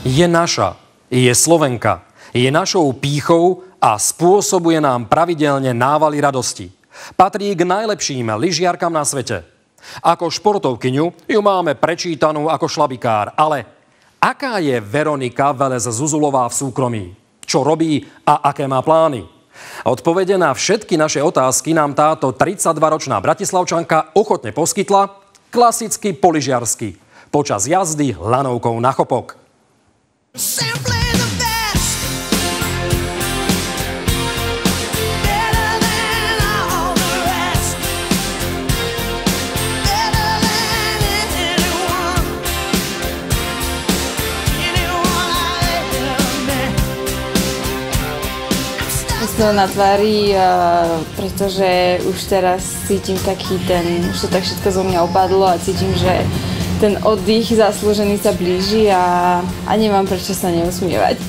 Je naša, je Slovenka, je našou pýchou a spôsobuje nám pravidelne návaly radosti. Patrí k najlepším lyžiarkam na svete. Ako športovkyňu ju máme prečítanú ako šlabikár, ale aká je Veronika Velez-Zuzulová v súkromí? Čo robí a aké má plány? Odpovede na všetky naše otázky nám táto 32-ročná bratislavčanka ochotne poskytla, klasicky polyžiarsky, počas jazdy lanovkou na chopok. Som na tvári, pretože už teraz cítim taký ten, už to tak všetko zo mňa opadlo a cítim, že ten oddych zaslúžený sa blíži a nemám prečo sa neusmievať.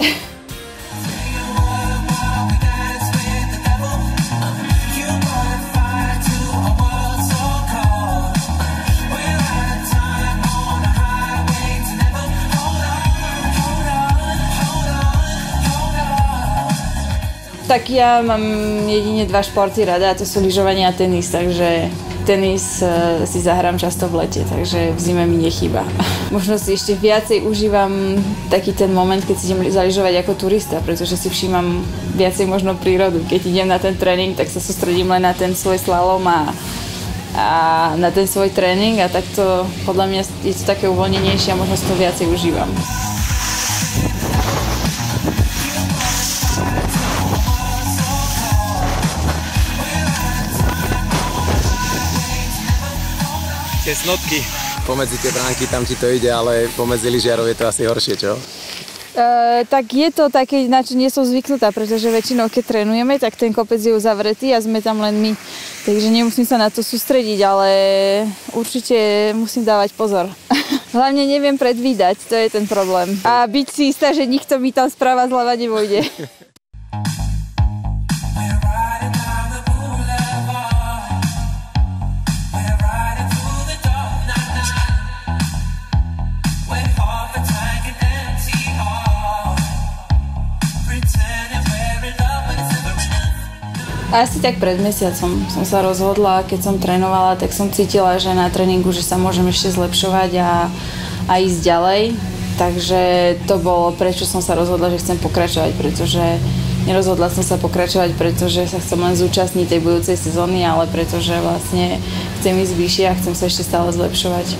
Tak ja mám jedine dva športy rada, a to sú lyžovanie a tenis, takže tenis si zahrám často v lete, takže v zime mi nechýba. Možno si ešte viacej užívam taký ten moment, keď si idem zalyžovať ako turista, pretože si všímam viacej možno prírodu. Keď idem na ten tréning, tak sa sústredím len na ten svoj slalom a na ten svoj tréning a takto podľa mňa je to také uvoľnenejšie a možno si to viacej užívam. Snotky. Pomedzi tie bránky tam ti to ide, ale pomedzi lyžiarov je to asi horšie, čo? Tak je to také, na čo nie som zvyknutá, pretože väčšinou keď trénujeme, tak ten kopec je uzavretý a sme tam len my. Takže nemusím sa na to sústrediť, ale určite musím dávať pozor. Hlavne neviem predvídať, to je ten problém. A byť si istá, že nikto mi tam správa zľava nevojde. Asi tak pred mesiacom som sa rozhodla, keď som trénovala, tak som cítila, že na tréningu, že sa môžem ešte zlepšovať a ísť ďalej. Takže to bolo, prečo som sa rozhodla, že chcem pokračovať, pretože nerozhodla som sa pokračovať, pretože sa chcem len zúčastniť tej budúcej sezóny, ale pretože vlastne chcem ísť vyššie a chcem sa ešte stále zlepšovať.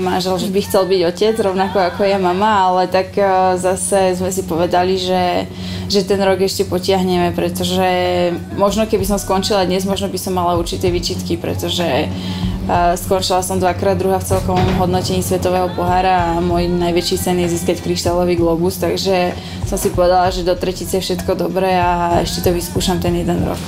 Manžel by chcel byť otec, rovnako ako ja mama, ale tak zase sme si povedali, že ten rok ešte potiahneme, pretože možno keby som skončila dnes, možno by som mala určité výčitky, pretože skončila som dvakrát druhá v celkovom hodnotení svetového pohára a môj najväčší sen je získať kryštálový globus, takže som si povedala, že do tretice všetko dobré a ešte to vyskúšam ten jeden rok.